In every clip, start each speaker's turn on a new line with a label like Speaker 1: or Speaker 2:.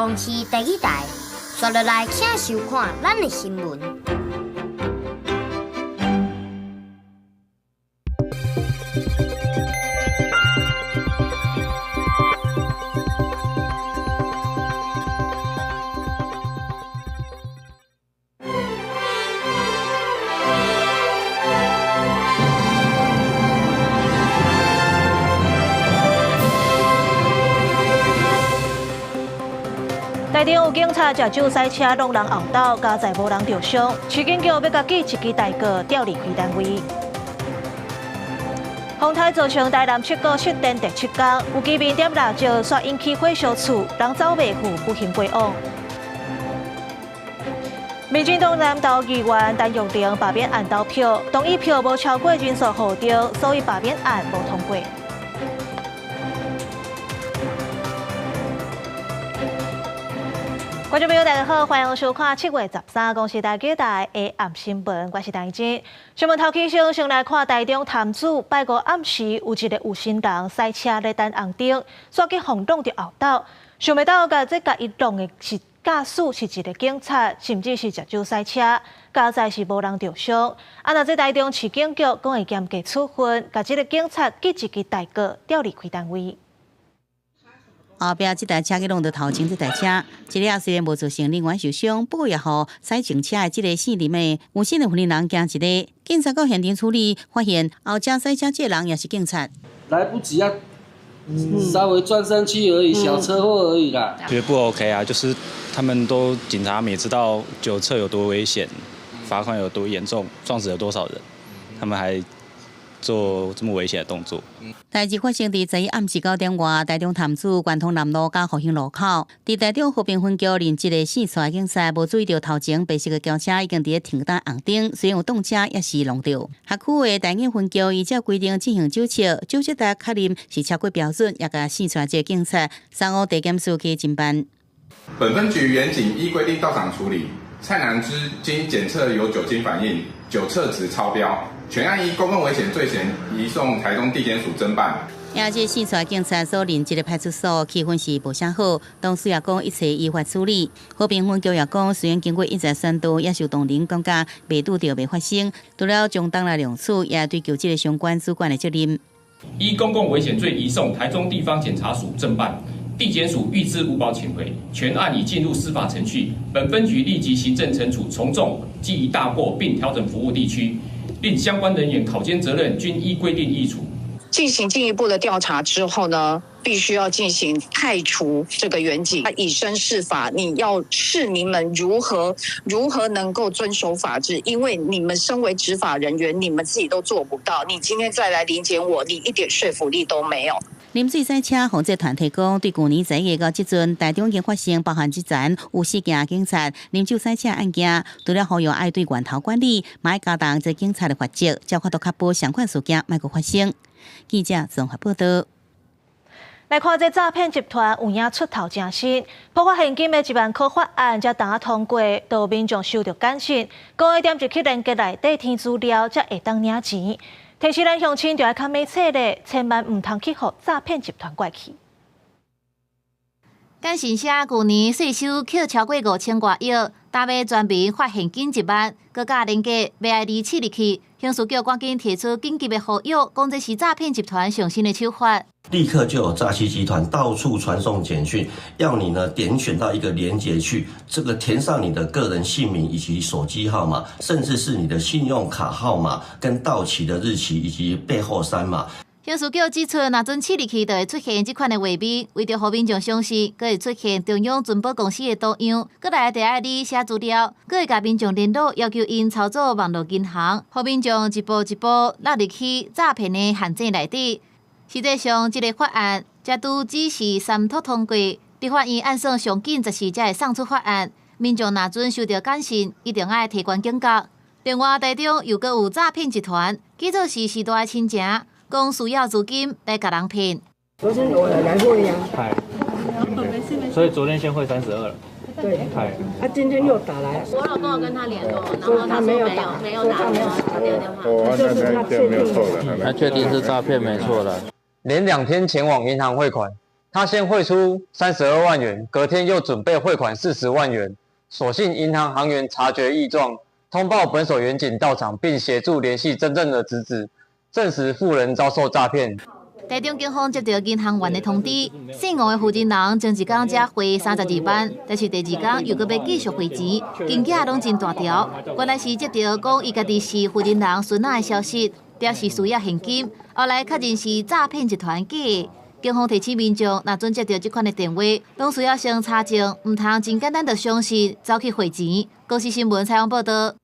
Speaker 1: 公司第2台，刷落来请收看咱的新闻。
Speaker 2: 台中有警察食酒赛车弄人殴倒，加载无人受伤。市警局要甲记一支大告调离开单位。风台造成台南7股失电第7天，有居民点蜡烛煞引起火烧厝，人走袂赴不幸过往。民进党南投议员陈玉玲罢免案投票，同意票无超过人数获得，所以罢免案无通过。观众朋友，大家好，欢迎收看7月13日公视台记台的暗新闻，我是台珍。新闻头起先来看台中潭子拜五暗时有一个有心人赛车咧等红灯，煞去轰撞着后倒，想袂到甲伊撞的是驾驶是一个警察，甚至是食酒赛车，加载是无人受伤。若这台中市警局讲会严格处分，甲这个警察记一支大告调离开单位。
Speaker 3: 后壁这台车去弄到头前这台车，这辆虽然无造成人员受伤，不过也互驶前车的这个姓林的有姓的婚姻人惊一个。警察到现场处理，发现后车驶车这人也是警察。
Speaker 4: 来不及啊，稍微撞上去而已，小车祸而已啦。
Speaker 5: 觉得不 OK 啊，就是他们警察也知道酒测有多危险，罚款有多严重，撞死了多少人，他们还做这么危险的动作。
Speaker 3: 代志发生伫11暗时9点外，台中潭子贯通南路甲复兴路口，伫台中和平分局连一个4出警察无注意到头前白色的轿车已经伫咧停等红灯，虽然有动车，也是弄到。辖区的台警分局依照规定进行酒测，酒测值确认是超过标准，也甲4出这个警察3号地检署去侦办。
Speaker 6: 本分局员警依规定到场处理。蔡南之经检测有酒精反应，酒测值超标，全案依公共危险罪嫌移送台中地检署侦办。
Speaker 3: 也这4出警察所连接的派出所气氛是无啥好，同时也讲一切依法处理。和平分局也讲，虽然经过一再宣导，也受同仁感觉未拄到未发生，除了将当来量处，也追究这个相关主管的责任。
Speaker 7: 依公共危险罪移送台中地方检察署侦办。地检署预知无保请回，全案已进入司法程序。本分局立即行政惩处从重，记忆大过，并调整服务地区，令相关人员考监责任均依规定议处。
Speaker 8: 进行进一步的调查之后呢，必须要进行汰除这个员警，以身试法。你要市民们如何能够遵守法治？因为你们身为执法人员，你们自己都做不到。你今天再来临检我，你一点说服力都没有。
Speaker 3: 啉水赛车防治团体讲，对去年11月到即阵，台中已经发生包含之前有4件警察啉酒赛车案件，除了呼吁爱对源头管理，嘛要加重这警察的法则，才法度确保相关事件莫再发生。记者综合报道。
Speaker 2: 来看这诈骗集团有影出头真新，破获现金的1万块法案，才同通过，到民众收到简讯，讲要点入去连结内底填资料，才会当领钱。提示咱乡亲就要较密切咧，千万唔通去互诈骗集团拐去。
Speaker 9: 简讯写去年税收扣超过5000多亿，搭配全民发现金1万，佮加连结BID刺入去。刑事局赶紧提出紧急的呼吁，讲这是诈骗集团上新的手法。
Speaker 10: 立刻就有诈欺集团到处传送简讯，要你呢点选到一个连结去，这个填上你的个人姓名以及手机号码，甚至是你的信用卡号码跟到期的日期以及背后3码。
Speaker 9: 刑事局指出，若准刺入去，就会出现这款的画面，为着互民众相信，佮会出现中央存保公司的图样，佮来第二你写资料，佮会甲民众联络，要求因操作网络银行，互民众一步一步落入去诈骗的陷阱内底。实际上，这个法案才拄只是3读通过，立法院按算上紧10时才会送出法案。民众若准收到简讯，一定要提悬警觉。另外，台中又搁有诈骗集团，记做是时代的亲情。讲需要资金来甲人骗。
Speaker 11: 昨天我来过呀。
Speaker 12: 嗨。所以昨天先汇32了。
Speaker 11: 对。嗨。今天又打来。
Speaker 13: 我老公有跟他联络，然后他说没有打电话。
Speaker 11: 就是他确定
Speaker 12: 他确定是诈骗没错了。
Speaker 14: 连2天前往银行汇款，他先汇出32万元，隔天又准备汇款40万元。所幸银行行员察觉异状，通报本所员警到场，并协助联系真正的侄子，证实妇人遭受诈骗。
Speaker 9: 台中警方接到银行员的通知，姓吴的负责人前一天才汇32万，但是第二天又搁要继续汇钱，金额拢真大条。原来是接到讲伊家己是负责人孙仔的消息，表示需要现金，后来确认是诈骗集团假的。警方提醒民众，若准接到这款的电话，拢需要先查证，唔通真简单就相信走去汇钱。高市新闻采访报道。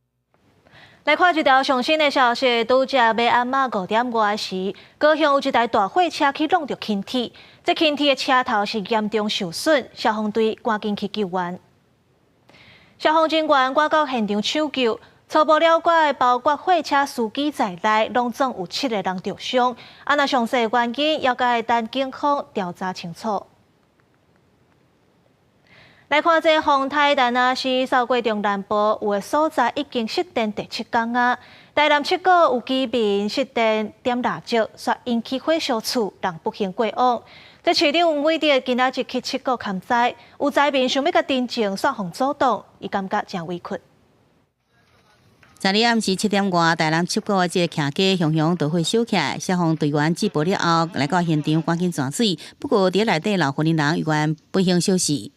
Speaker 2: 来看一条上新的消息，拄则要暗暝5点外时，高雄有一台大货车去撞到轻铁，这轻铁的车头是严重受损，消防队赶紧去救援。消防人员赶到现场抢救，初步了解，包括货车司机在内，拢总有7个人受伤。那详细原因，要该等警方调查清楚。来看这风台台南市扫过中南部有的所在已经熄电第7天啊。台南7个有居民熄电点蜡烛，却引起火烧厝，人不幸过往。这市长吴伟德今仔日去7个勘灾，有灾民想要甲电证煞互阻挡，伊感觉真委屈。
Speaker 3: 昨日暗时7点外，台南7个这客家熊熊都会烧起来，消防队员接报了后，来到现场赶紧转水。不过伫内底老婚人有关不幸休息。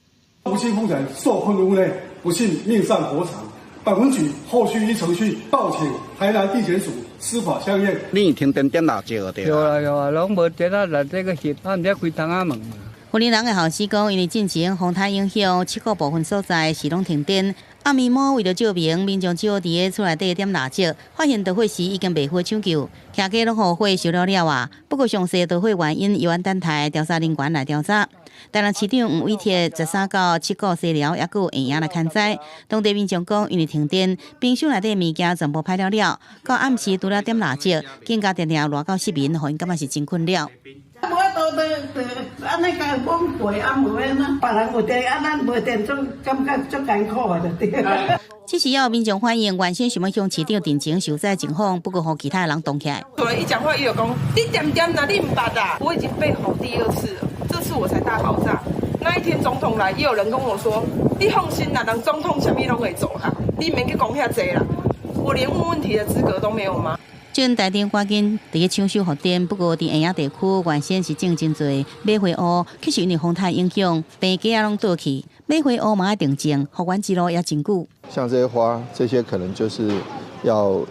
Speaker 15: 无心风险受困屋内不幸命丧火场，本文举后续依程序报请台南地检署司法相验。
Speaker 16: 你停电点蜡烛对？
Speaker 11: 有啊，拢无电啊，内底个翕，毋知开窗仔门嘛。
Speaker 3: 婚人人的校史讲，因为进前风台影响7个部分所在是拢停电。暗暝末为了照明，民众只好伫个厝内底点蜡烛，发现导火时已经被火抢救，客家拢互火烧了啊。不过详细导火原因，由等待调查人员来调查。台南市长吴伟德13到7个西寮，也有会员来勘灾。当地民众讲，因为停电，冰箱内底物件全部歹了，到暗时除了点蜡烛，更加定热热到失眠，互因感觉是真困扰。
Speaker 17: 无都安尼甲讲过，无安那，别人有电，咱无电，总感觉足艰苦的就对。
Speaker 3: 这时要民众反映，原先想要向市长定情受灾情况，不过和其他人动起来。
Speaker 18: 对，一讲话又讲，你点哪里唔捌啊？我已经被吼第2次了，这次我才大爆炸。那一天总统来，也有人跟我说，你放心啦，人总统什么拢会做哈，你免去讲遐济啦。我连问问题的资格都没有吗？
Speaker 3: 趁台电赶紧伫个抢修复电，不过伫下影地区原先是种真侪马花乌，可是因为风台影响，病家拢倒去，马花乌嘛要定种，复原之路也真久。
Speaker 19: 像这些花，这些可能就是要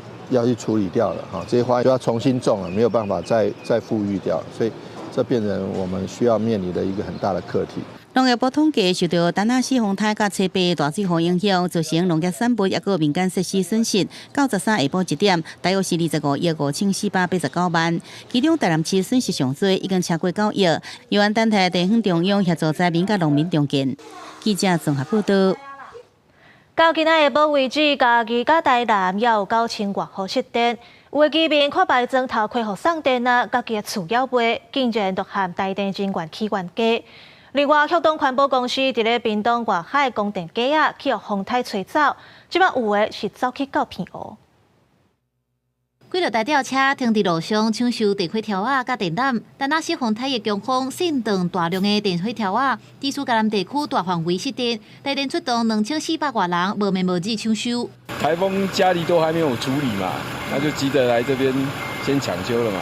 Speaker 19: 去处理掉了哈，这些花就要重新种了，没有办法再复育掉，所以这变成我们需要面临的一个很大的课题。
Speaker 3: 农业部统计，受到台南市风台甲西北大水河影响，造成农业产物也个民间设施损失。到13下晡1点，大约是25亿5489万，其中台南市损失上多，已经超过9亿。有关等待地方中央协助灾民甲农民重建。记者综合报道。
Speaker 2: 到今仔下晡为止，嘉义甲台南也有9000外户失电。有的居民看白砖头开互送电啊，家己的厝了卖，竟然都和台电人员起冤家。另外，旭东环保公司伫咧屏东外海供电架啊，去互风台吹走，即摆有的是走去到片湖。
Speaker 9: 几落大吊车停伫路上抢修电火条仔甲电缆，但那些风台的强风震动大量的电火条仔，致使嘉南地区大范围失电，台电出动2400多人，无眠无日抢修。
Speaker 20: 台风家里都还没有处理嘛，那就急着来这边先抢修了嘛。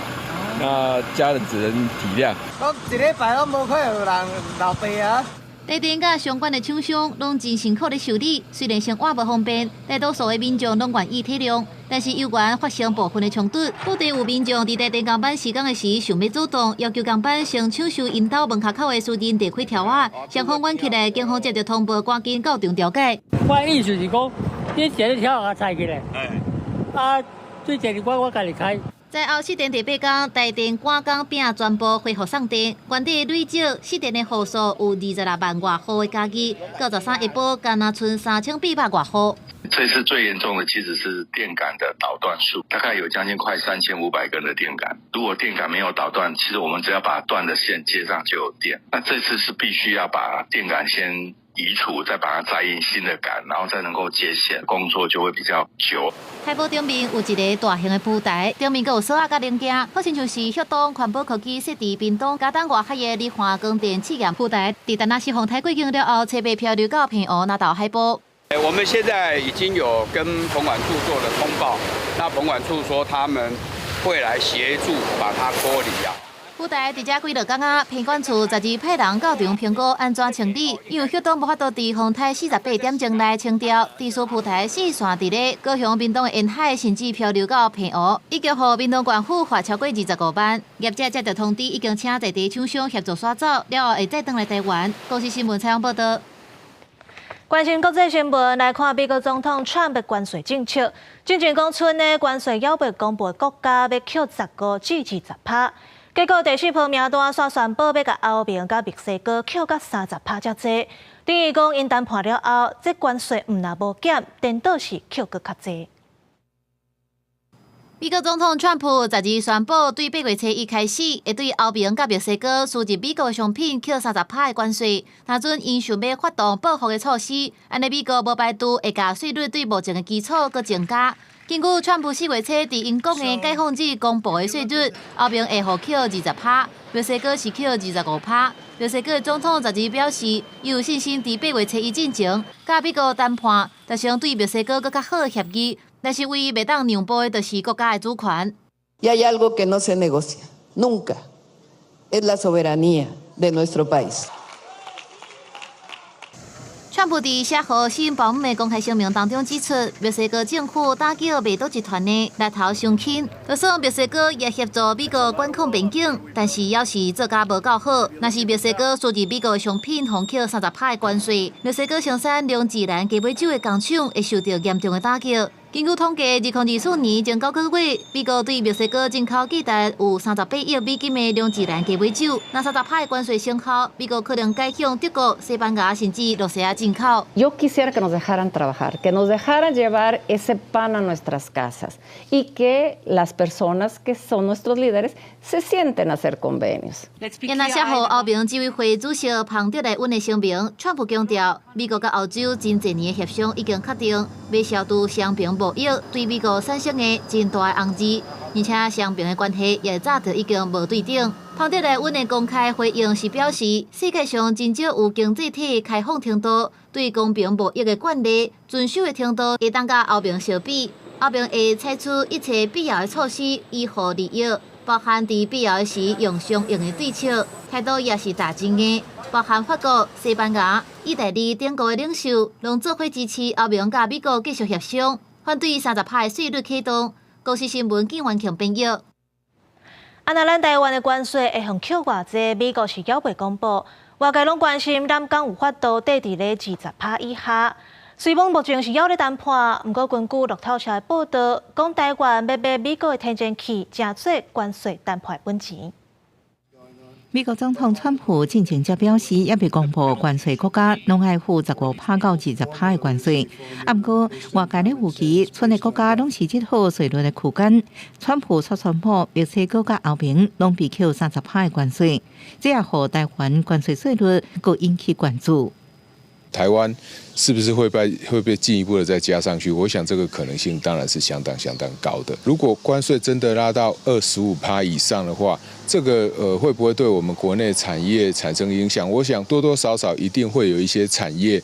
Speaker 20: 那家人只能体谅。
Speaker 11: 我一礼拜拢无看有人流病啊。
Speaker 9: 台电甲相关的厂商拢真辛苦咧修理，虽然生活无方便，大多数的民众拢愿意体谅，但是有关发生部分的冲突，不但有民众伫台电工班施工的时想要主动，要求工班先抢修因兜门口口的私人电火条仔，双方冤起来，警方接到通报，赶紧到场调解。
Speaker 11: 我意思是讲，你一个条啊拆起来，最近我家己开。
Speaker 9: 在后失电第8天，台电赶工并全部恢复送电，原地累积失电的户数有26万外户的家己，到13下晡，敢若剩3800外户。
Speaker 21: 这次最严重的其实是电杆的导断数，大概有将近快3500根的电杆。如果电杆没有导断，其实我们只要把断的线接上就有电。那这次是必须要把电杆先移除，再把它再印新的杆，然后再能够接线，工作就会比较久。
Speaker 9: 海堡顶面有一个大型的浮台，顶面阁有锁仔甲零件，好亲像是旭东环保科技设伫屏东嘉丹外海的日华光电试验浮台，伫丹那是风台过境了后，车被漂流到平湖拿到海堡。
Speaker 1: 我们现在已经有跟澎管处做了通报，那澎管处说他们会来协助把它脱离啊。
Speaker 9: 浮台伫遮几落工仔，偏管处12派人到场评估安全清理，因为旭东无法度伫风台48点钟内清掉，地属浮台4线伫咧高雄屏东的沿海，甚至漂流到平湖，已经予屏东县府罚超过25万。业者接到通知，已经请在地厂商协助刷走，了后会再转来台湾。公司新闻采访报道。
Speaker 2: 关心国际新闻，来看美国总统川的关税政策。进前公村的关税要被公布，国家要扣15%至20%。结果第4波名单煞宣布要甲欧盟甲墨西哥扣到30%才济。等于讲因谈判了后，这关税毋若无减，颠倒是扣搁较济。
Speaker 9: 美国总统川普12宣布，对8月初1开始，会对欧盟甲墨西哥输入美国的商品扣30%的关税。若准因想要发动报复的措施，安尼美国无排除会甲税率对目前的基础搁增加。根据川普4月初伫英国的解放日公布的税率，欧盟会互扣20%，墨西哥是扣25%。墨西哥的总统12表示，伊有信心伫8月初1进前，甲美国谈判达成对墨西哥搁较好的协议。但是唯一袂当让步的，就是国家的主权。
Speaker 22: Y hay algo que no se negocia nunca, es la soberanía de nuestro país.
Speaker 9: 川普伫写予新保姆的公开声明当中指出，墨西哥政府打击卖毒集团的来头上轻，就算墨西哥也协助美国管控边境，但是要是做甲无够好，若是墨西哥输入美国的商品互扣30%的关税，墨西哥生产龙舌兰鸡尾酒的工厂会受到严重的打击。根据统计，2024年前9个月，美国对墨西哥进口计达有38亿美金的龙舌兰鸡尾酒。那30%的关税生效，美国可能改向德国、西班牙甚至罗西亚进口。
Speaker 23: Yo quisiera que nos dejaran trabajar, que nos dejaran llevar ese pan a nuestras casas y que las personas que son nuestros líderes se sienten a hacer convenios.
Speaker 9: 今仔写予欧盟执委会主席庞德莱恩的声明，川普强调，美国甲欧洲真侪年的协商已经确定，要消除双边贸易对美国产生的真大的红字，而且双边的关系也早就已经无对等。庞德莱恩的公开回应是表示，世界上真少有经济体开放程度，对公平贸易的惯例遵守的程度会当甲欧盟相比。欧盟会采取一切必要的措施以护利益，包含伫必要时用相应的对策，态度也是大真的。包含法国、西班牙、意大利等国的领袖，拢做伙支持欧盟甲美国继续协商，反对30%的税率启动。公司新闻景元庆编译。
Speaker 2: 啊，那咱台湾的关税会向扣偌济？美国是还未公布，外界拢关心咱港有法度跌伫咧20%以下。虽讲目前是还咧谈判，不过根据路透社的报道，讲台湾要买美国的天然气，正做关税谈判本钱。
Speaker 24: 美国总统川普进前才表示，也未公布关税国家拢爱付15%到20%的关税。啊，不过外界咧预期，剩的国家拢是这号税率的区间。川普所宣布，墨西哥甲欧盟拢被扣30%的关税，这也互台湾关税税率佫引起关注。
Speaker 25: 台湾是不是会被进一步的再加上去？我想这个可能性当然是相当高的。如果关税真的拉到25%以上的话，这个会不会对我们国内产业产生影响？我想多多少少一定会有一些产业，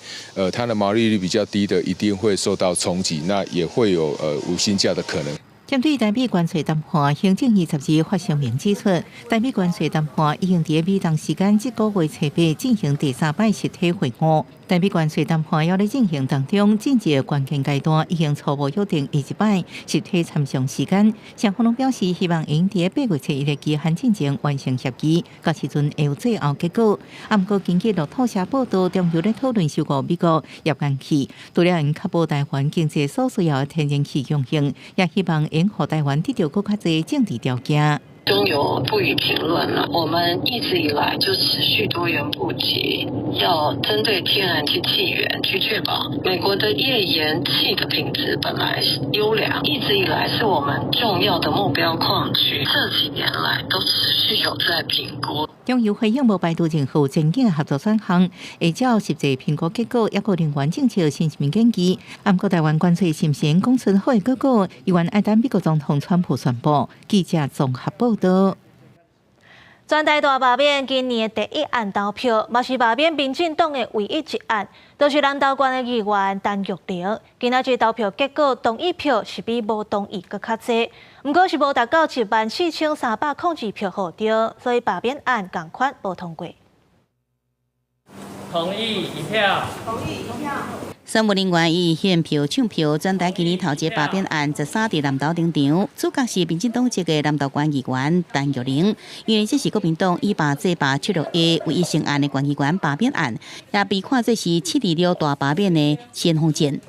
Speaker 25: 它的毛利率比较低的，一定会受到冲击，那也会有无薪假的可能。
Speaker 24: 针对台美关税谈判，行政院12日发声明指出，台美关税谈判已经伫美东时间这个月初8进行第3摆实体会晤。台美关税谈判还在进行当中，进入关键阶段，已经初步约定21摆实体参详时间。双方拢表示希望因伫8月初1日期限进前完成协议，到时阵会有最后结果。啊，不过根据路透社报道，中油咧讨论收购美国页岩气，除了因确保台湾经济所需要的天然气供应，也希望因互台湾得到更加侪政治条件。
Speaker 26: 中油不予评论了。我们一直以来就持续多元布局，要针对天然气气源去确保美国的页岩气的品质本来是优良，一直以来是我们重要的目标矿区。这几年来都持续有在评估。
Speaker 24: 中油回应无排除任何前景合作选项，会照实际评估结果，也个人员政策新面建议。不过台湾关税是毋是讲出好的结果，依然爱等美国总统川普宣布。记者综合报道。
Speaker 2: 全台大罢免今年的第一案投票，嘛是罢免民进党的唯一一案，就是南投县的议员陈玉玲。今仔日投票结果，同意票是比无同意搁较侪，不过是无达到14302票获得，所以罢免案同款无通过。
Speaker 11: 同意一票。同意一票。
Speaker 3: 选务人员以选票抢票，全台今年头一罢免案13伫南投登场，主角是民进党籍的南投县议员陈玉玲，因为这是国民党以罢制罢76A唯一成案的县议员罢免案，也被看作是726大罢免的先锋战。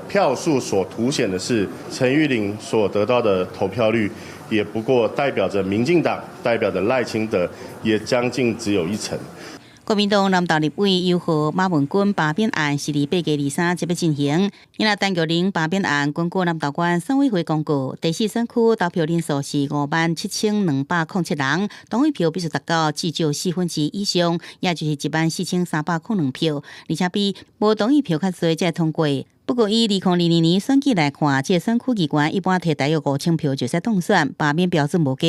Speaker 4: 票数所凸显的是陈玉玲所得到的投票率，也不过代表着民进党，代表着赖清德，也将近只有1成。
Speaker 3: 国民党南投立委游和马文君罢免案是伫8月23日要进行。因为陈玉玲罢免案，根据南投县选委会公告，第4选区投票人数是57207人，同意票必须达到至少1/4以上，也就是14302票，而且比无同意票较侪才通过。不过，以2022年选举来看，这选区议员一般摕大约5000票就使当选，罢免标准无加。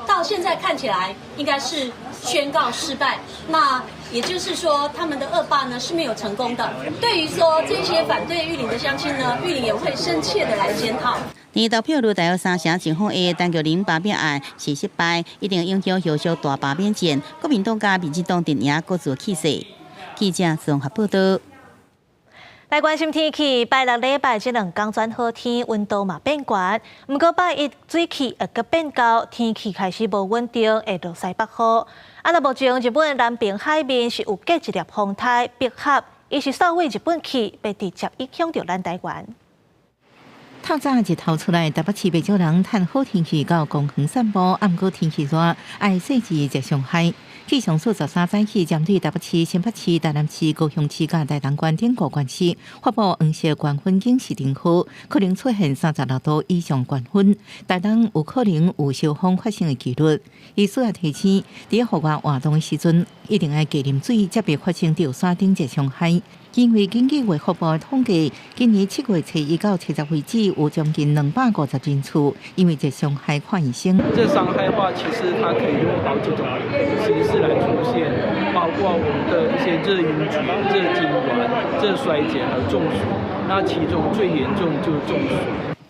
Speaker 5: 到现在看起来应该是宣告失败，那也就是说他们的恶霸呢是没有成功的。对于说这些反对玉玲的乡亲呢，玉玲也会深切的来检讨。
Speaker 3: 而投票率大约3成情况下，陈玉玲罢免案是失败，一定影响后续大罢免战。国民党甲民进党阵营各自气势。记者综合报道。来关心天气，拜六礼拜这2天转好天，温度嘛变悬。不过拜一水气会搁变高，天气开始无稳定，会落西北风。若目前日本南边海面是有隔一粒风台逼合，伊是扫尾日本去，被直接影响到咱台湾。
Speaker 24: 透早日头出来，台北市不少人趁好天气到公园散步，暗过天气热，爱细致食上海。气象署13早起针对台北市、新北市、台南市、高雄市甲台东县等5县市发布黄色高温警示警告，可能出现36度以上高温，台东有可能有烧风发生的几率。伊需要提醒，伫户外活动的时阵，一定要加啉水，才别发生到山顶热伤害。因为根据卫福部的统计，今年7月初1到7月为止，有将近250人次因为热伤害看医生。
Speaker 12: 这伤害的话，其实它可以用好几种形式来出现，包括我们的一些热晕厥、热痉挛、热衰竭还有中暑。那其中最严重就是中暑。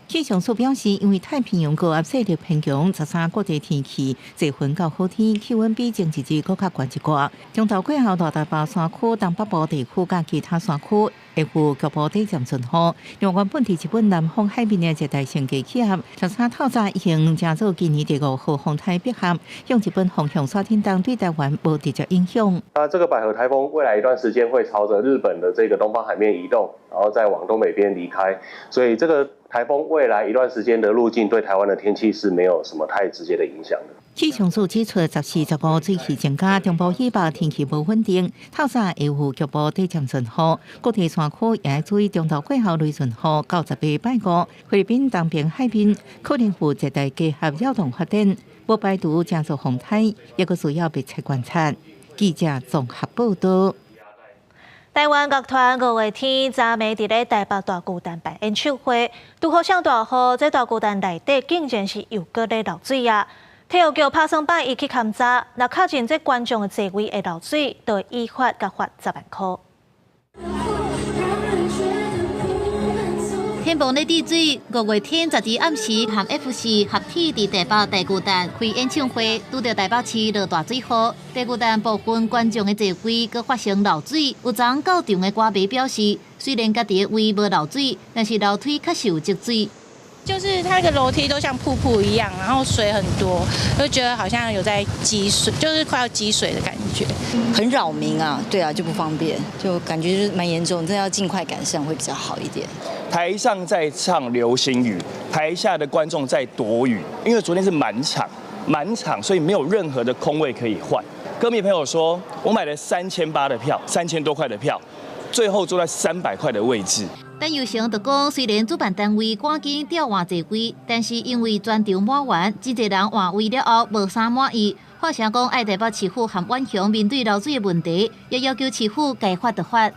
Speaker 24: 气象署表示，因为太平洋高压势力偏强，13国际天气热云到好天，气温比前一日更较悬一寡。中昼过后，大台北山区、东北部地区甲其他山区会有局部短暂阵雨。由原本伫日本南方海面的热带性低气压，13透早已经加做今年第5号风台逼合，向日本方向刷天东，对台湾无直接影响。
Speaker 6: 这个百合台风未来一段时间会朝着日本的这个东方海面移动，然后再往东北边离开，所以这个台风未来一段时间的路径对台湾的天气是没有什么太直接的影响的。
Speaker 24: 气象署指出，14、15水气增加，中部以北天气无稳定，透早会有局部短暂阵雨，各地山区也要注意中昼过后雷阵雨。到10月拜5，菲律宾东边海边可能有热带低压扰动发展，不排除加速风台，也个需要密切观察。记者综合报道。
Speaker 2: 台湾乐团5月天昨暝伫咧台北大巨蛋办演唱会，拄好上大雨，这大巨蛋内底竟然是又搁咧漏水啊！体育局拍算摆伊去勘查，若确认这观众的座位会漏水，就会依法甲罚10万块。
Speaker 9: 天崩咧滴水，5月天12暗时和 FC 合体伫台北大巨蛋开演唱会，拄到台北市落大水雨，大巨蛋部分观众的座位佫发生漏水。有昨到场的歌迷表示，虽然家己的位无漏水，但是楼梯确实有积水。
Speaker 7: 就是它那个楼梯都像瀑布一样，然后水很多，就觉得好像有在积水，就是快要积水的感觉，
Speaker 8: 很扰民啊，对啊，就不方便，就感觉就是蛮严重，真的要尽快改善会比较好一点。
Speaker 10: 台上在唱流行语，台下的观众在躲雨，因为昨天是满场，所以没有任何的空位可以换。歌迷朋友说，我买了3800的票，3000多块的票，最后坐在300块的位置。
Speaker 9: 但有成就讲，虽然主办单位赶紧调换座位，但是因为全场满员，真侪人换位了后无啥满意，发声讲爱台北市府和万雄面对漏水的问题，也要求市府该发的发。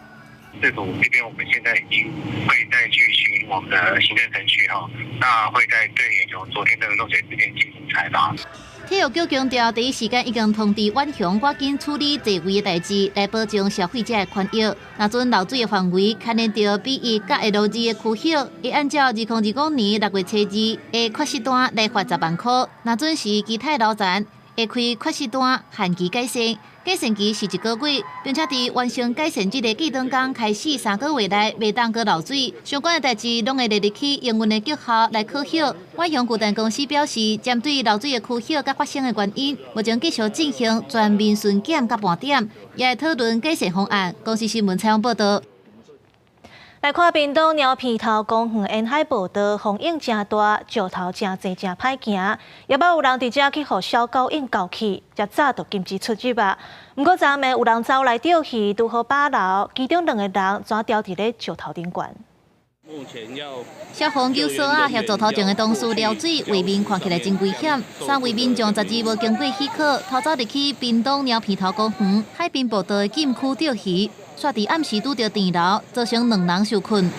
Speaker 13: 市府这边我们现在已经会再去循我们的行政程序哈，那会再对有昨天的漏水事件进行采访。
Speaker 9: 体育局强调，第一时间已经通知万雄赶紧处理座位的代志，来保障消费者的权益。若准漏水的范围牵连到 B1 甲 L2 的区域，会按照2025年6月初2的缺失单来罚10万块。若准是其他楼层，会开缺失单限期改善。改善期是1个月，并且伫完成改善这个记档工开始3个月内袂当搁漏水，相关的代志拢会列入去营运的绩效来考核。万雄巨蛋公司表示，针对漏水的区域甲发生的原因，目前继续进行全面巡检甲盘点，也会讨论改善方案。公司新闻采访报道。
Speaker 2: 来看屏东鸟鼻头公园沿海步道，风影真大，石头真济，真歹行。也捌有人伫遮去互小狗引咬去，则早就禁止出入啊。不过昨暝有人走来钓鱼，拄好把牢，其中2个人全掉伫咧石头顶悬。
Speaker 14: 目前要
Speaker 9: 消防救索啊，协助头前的同事撩水，画面看起来真危险。3位民众12无经过许可，偷走入去屏东鸟鼻头公园海滨步道的禁区钓鱼。煞伫暗时拄着电流，造成2人受困。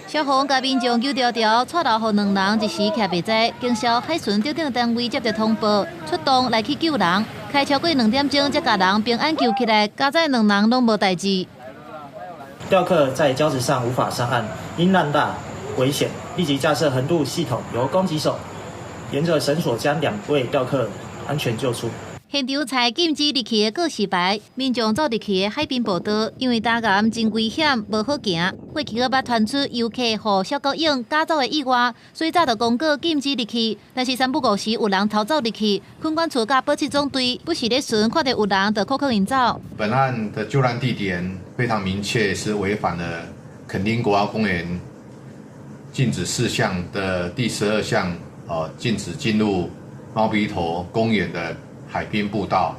Speaker 9: 消防甲民众救条带路，互2人一时徛袂在，经消海巡调整单位接到通报，出动来去救人。开超过2点钟，才甲人平安救起来，加载2人拢无代志。
Speaker 15: 钓客在礁石上无法上岸，因浪大危险，立即架设横渡系统，由攻击手沿着绳索将2位钓客安全救出。
Speaker 9: 现场采禁止入去的告示牌，民众走入去的海滨步道，因为大岩真危险，无好行。过去个捌传出游客互小狗影赶走的意外，所以早就公告禁止入去。但是3不5时有人偷走入去，困管处甲保持总队不时咧巡，看到有人就扣引走。
Speaker 16: 本案的救难地点非常明确，是违反了垦丁国家公园禁止事项的第12项，禁止进入猫鼻头公园的海滨步道，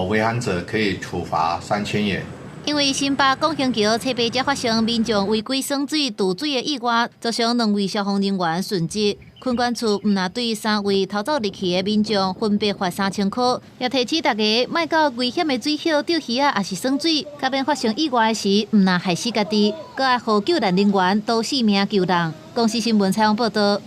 Speaker 16: 违反者可以处罚3000元。
Speaker 9: 因为新北广兴桥侧边才发生民众违规耍水、渡水的意外，造成2位消防人员殉职。困管处唔但对3位偷走入去的民众分别罚3000块，也提醒大家莫到危险的水口钓鱼啊，也是耍水。甲免发生意外时，唔但害死家己，搁爱互救援人员都性命救人。公司新闻采访报道。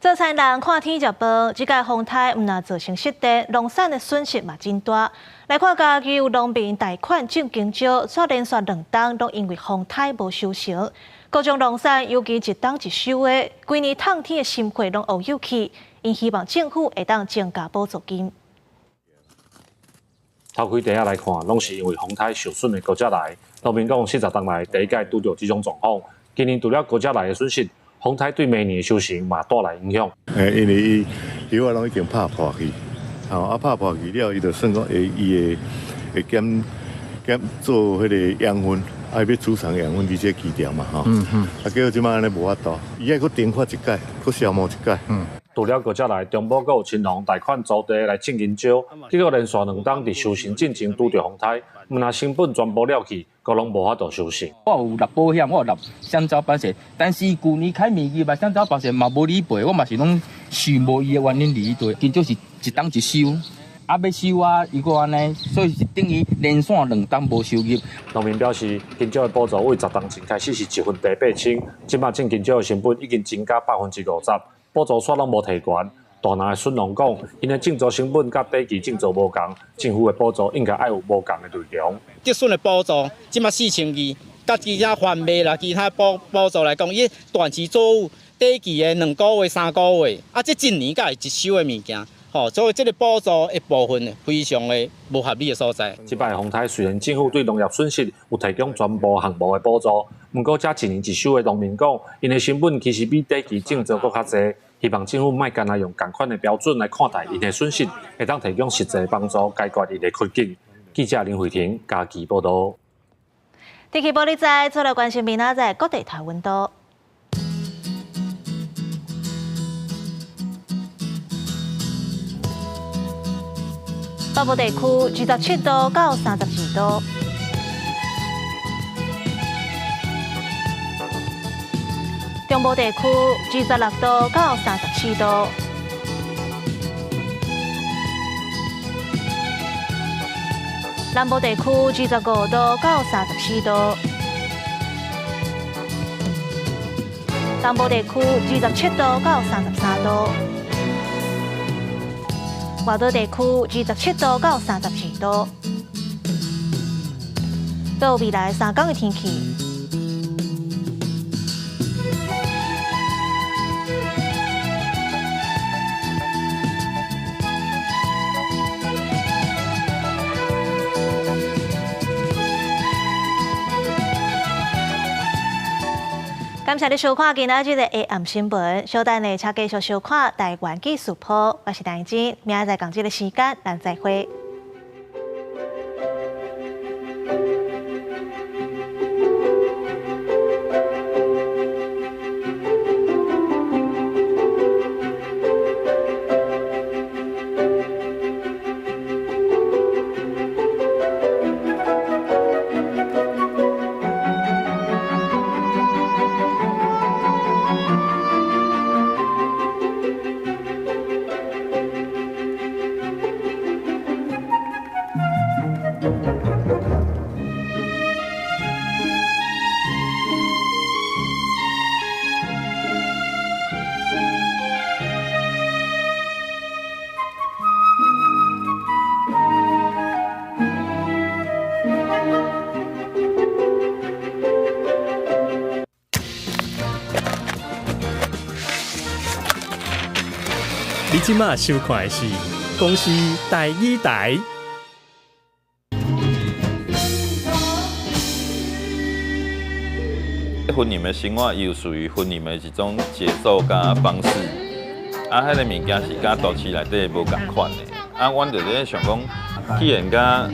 Speaker 2: 做菜人看天食饭，即届风台毋但造成失地，农产的损失嘛真大。来看家己有农民贷款正经少，却连续2冬都因为风台无收成，各种农产尤其一冬一收的，规年烫天的心血拢乌有去。因希望政府会当增加补助金。
Speaker 17: 头开第一来看，拢是因为风台受损的国家来。农民讲40冬来第一届拄到这种状况，今年除了国家来的损失。风台对明年的收成嘛带来影响。
Speaker 4: 因为伊啊拢已经拍破去，拍破去了，伊就算讲伊会减做迄个养分，要储藏养分伫这基调嘛结果即摆安尼无法度，伊还佫停发一届，佫消磨一届。
Speaker 17: 除了国家来，中部阁有青农贷款租地来种银蕉，结果连续2冬伫收成进程拄着风台，毋但成本全部了去，佫拢无法度收成。
Speaker 18: 我有立保险，我有立香蕉保险，但是去年开面期嘛，香蕉保险嘛无理赔，我嘛是拢受无伊的原因理赔，今朝是一冬一收。要收啊，如果安尼，所以是等于连续2冬无收入。
Speaker 17: 农民表示，金蕉的补助为10冬前开始是1分地8千，即马种金蕉的成本已经增加50%，补助煞拢无提悬。大南的孙农讲，因的种植成本甲短期种植无同，政府的补助应该要有无同的内容。
Speaker 18: 竹笋的补助即马4000二，甲其他贩卖啦，其他补助来讲，伊短期作物短期的2个月、3个月，这一年才会一收的物件。所以这个补助的部分非常的无合理的所在。
Speaker 17: 这摆风台虽然政府对农业损失有提供全部项目的补助，不过这一年一收的农民讲，因的成本其实比短期种植搁较济。希望政府莫干那用同款的标准来看待因的损失，会当提供实际帮助解决因的困境。记者林慧婷家己报道。
Speaker 2: 天气报你知，再来关心明仔载各地台温度。北部地区27度到32度，中部地区26度到37度，南部地区25度到34度，东部地区27度到33度，外岛地区27度到32度。到未来3天的天气。感谢你收看今仔日的下暗新闻，稍等呢，请继续收看台湾技术报，我是陈菁，明仔载同这个时间，咱再会。
Speaker 1: 你即马收看的是公司第一台。
Speaker 14: 婚礼的生活又属于婚礼的一种节奏加方式，迄个物件是甲都市内底无共款的。阮就咧想讲，既然甲